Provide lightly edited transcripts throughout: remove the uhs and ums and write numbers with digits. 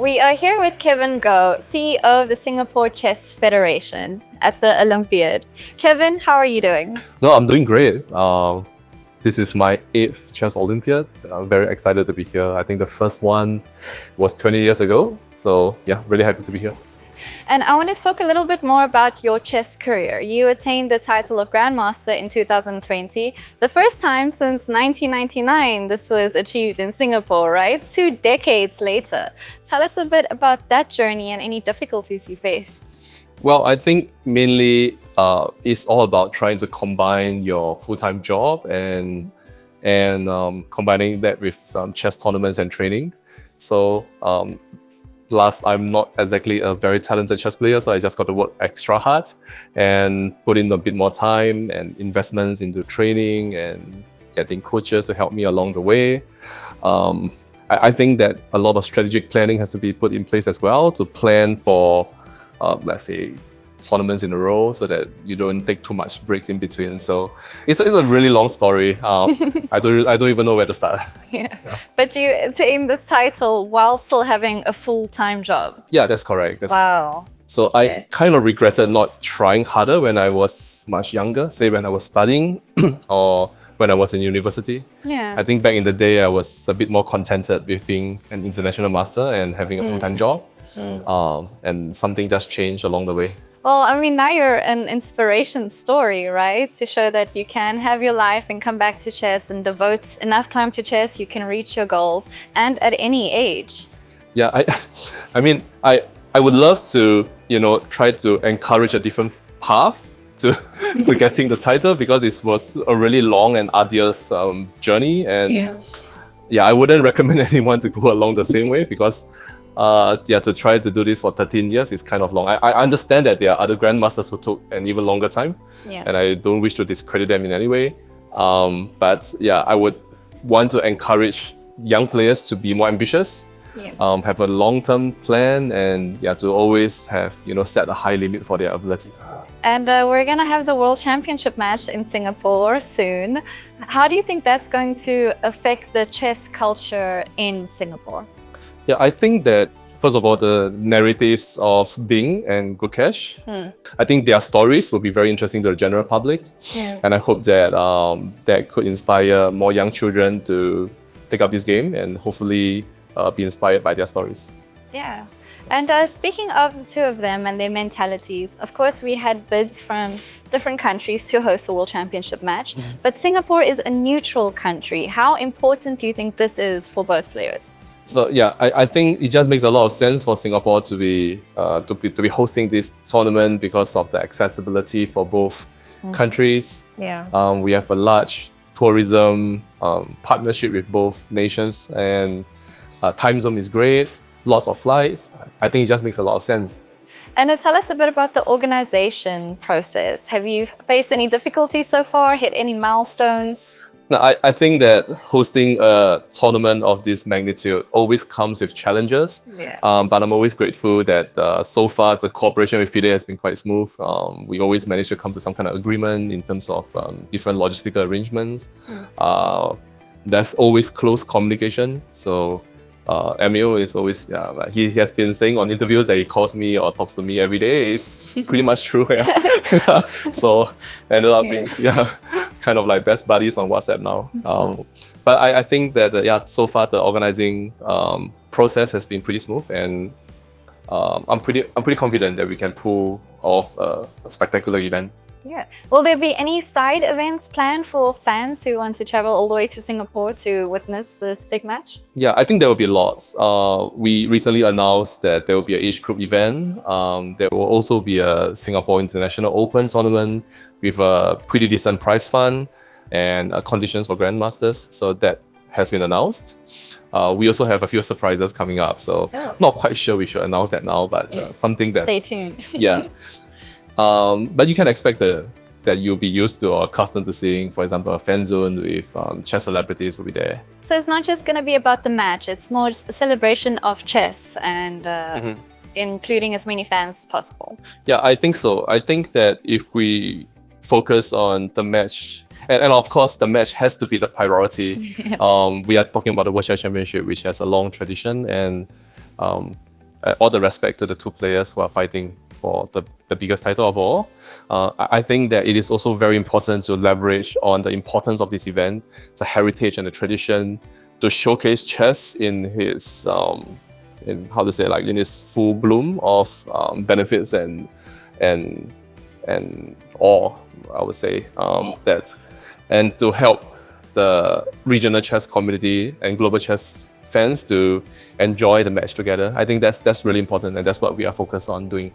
We are here with Kevin Goh, CEO of the Singapore Chess Federation at the Olympiad. Kevin, how are you doing? No, I'm doing great. This is my 8th Chess Olympiad. I'm very excited to be here. I think the first one was 20 years ago. So yeah, really happy to be here. And I want to talk a little bit more about your chess career. You attained the title of Grandmaster in 2020. The first time since 1999 this was achieved in Singapore, right? 2 decades later. Tell us a bit about that journey and any difficulties you faced. Well, I think mainly it's all about trying to combine your full-time job and combining that with chess tournaments and training. So plus, I'm not exactly a very talented chess player, so I just got to work extra hard and put in a bit more time and investments into training and getting coaches to help me along the way. I think that a lot of strategic planning has to be put in place as well to plan for, let's say, tournaments in a row so that you don't take too much breaks in between. So it's a really long story. I don't even know where to start. Yeah. But you attained this title while still having a full-time job. Yeah, that's correct. Wow. So I kind of regretted not trying harder when I was much younger, say when I was studying or when I was in university. Yeah. I think back in the day, I was a bit more contented with being an international master and having a full-time job. And something just changed along the way. Well, I mean, now you're an inspiration story, right? To show that you can have your life and come back to chess and devote enough time to chess, you can reach your goals, and at any age. Yeah, I mean, I would love to, try to encourage a different path to getting the title, because it was a really long and arduous journey. And yeah, I wouldn't recommend anyone to go along the same way, because to try to do this for 13 years is kind of long. I understand that there are other grandmasters who took an even longer time, and I don't wish to discredit them in any way. But yeah, I would want to encourage young players to be more ambitious, have a long-term plan, and to always have set a high limit for their ability. And we're gonna have the World Championship match in Singapore soon. How do you think that's going to affect the chess culture in Singapore? Yeah, I think that, first of all, the narratives of DING and GUKESH, I think their stories will be very interesting to the general public. And I hope that that could inspire more young children to take up this game and hopefully be inspired by their stories. Yeah. And speaking of the two of them and their mentalities, of course, we had bids from different countries to host the World Championship match. But Singapore is a neutral country. How important do you think this is for both players? So yeah, I think it just makes a lot of sense for Singapore to be hosting this tournament because of the accessibility for both countries. Yeah. We have a large tourism partnership with both nations, and time zone is great. Lots of flights. I think it just makes a lot of sense. And tell us a bit about the organization process. Have you faced any difficulties so far? Hit any milestones? No, I think that hosting a tournament of this magnitude always comes with challenges. But I'm always grateful that so far the cooperation with FIDE has been quite smooth. We always manage to come to some kind of agreement in terms of different logistical arrangements. There's always close communication. So Emil is always, he has been saying on interviews that he calls me or talks to me every day. It's pretty much true. So ended up being kind of like best buddies on WhatsApp now. But I think that so far the organizing process has been pretty smooth, and I'm pretty confident that we can pull off a spectacular event. Yeah. Will there be any side events planned for fans who want to travel all the way to Singapore to witness this big match? Yeah, I think there will be lots. We recently announced that there will be an age group event. There will also be a Singapore International Open tournament with a pretty decent prize fund and conditions for grandmasters. So that has been announced. We also have a few surprises coming up. So not quite sure we should announce that now, but something that... Stay tuned. Yeah. But you can expect that you'll be used to or accustomed to seeing, for example, a fan zone with chess celebrities will be there. So it's not just going to be about the match, it's more just a celebration of chess and including as many fans as possible. Yeah, I think so. I think that if we focus on the match, and of course the match has to be the priority. We are talking about the World Chess Championship, which has a long tradition, and all the respect to the two players who are fighting for the biggest title of all. I think that it is also very important to leverage on the importance of this event, the heritage and the tradition, to showcase chess in his in how to say, like, in its full bloom of benefits and awe, I would say, that, and to help the regional chess community and global chess fans to enjoy the match together. I think that's really important, and that's what we are focused on doing.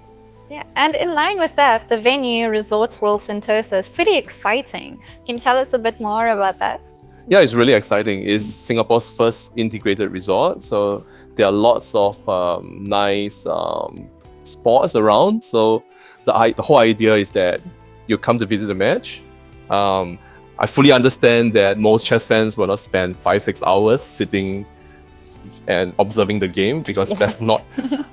Yeah, and in line with that, the venue, Resorts World Sentosa, is pretty exciting. Can you tell us a bit more about that? Yeah, it's really exciting. It's Singapore's first integrated resort, so there are lots of nice spots around. So the whole idea is that you come to visit the match. I fully understand that most chess fans will not spend 5-6 hours sitting and observing the game, because that's not,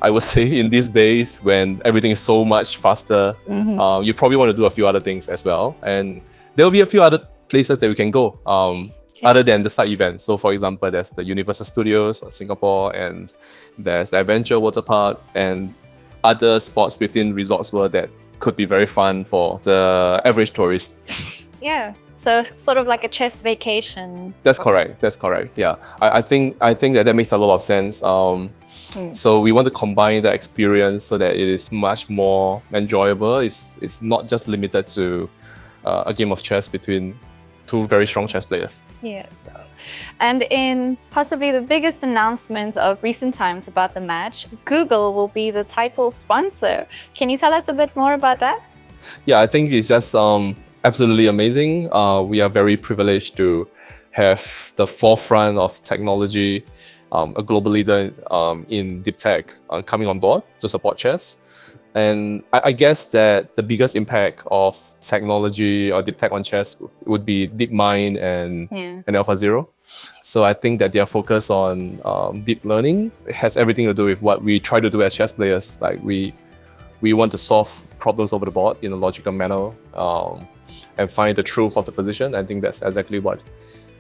I would say, in these days when everything is so much faster, you probably want to do a few other things as well. And there will be a few other places that we can go other than the side events. So for example, there's the Universal Studios of Singapore, and there's the Adventure Water Park, and other spots within Resorts World that could be very fun for the average tourist. Yeah. So sort of like a chess vacation. That's correct. That's correct. Yeah, I think that makes a lot of sense. So we want to combine the experience so that it is much more enjoyable. It's not just limited to a game of chess between two very strong chess players. Yeah. And in possibly the biggest announcement of recent times about the match, Google will be the title sponsor. Can you tell us a bit more about that? Yeah, I think it's just absolutely amazing. We are very privileged to have the forefront of technology, a global leader in deep tech coming on board to support chess. And I guess that the biggest impact of technology or deep tech on chess would be DeepMind and AlphaZero. So I think that their focus on deep learning has everything to do with what we try to do as chess players. Like we want to solve problems over the board in a logical manner, and find the truth of the position. I think that's exactly what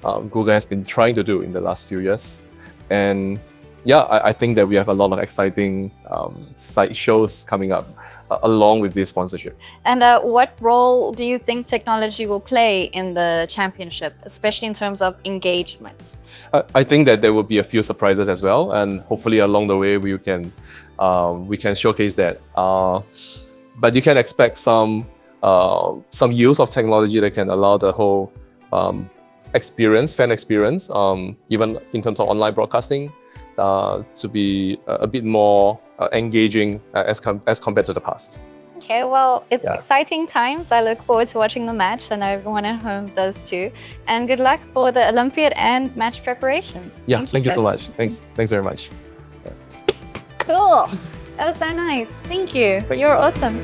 Google has been trying to do in the last few years. And yeah, I think that we have a lot of exciting side shows coming up along with this sponsorship. And what role do you think technology will play in the championship, especially in terms of engagement? I think that there will be a few surprises as well, and hopefully along the way we can showcase that. But you can expect some use of technology that can allow the whole fan experience, even in terms of online broadcasting, to be a bit more engaging as compared to the past. Okay, well, it's exciting times. I look forward to watching the match, and everyone at home does too. And good luck for the Olympiad and match preparations. Yeah, thank you so much. Thanks very much. Cool. That was so nice. Thank you. You're awesome.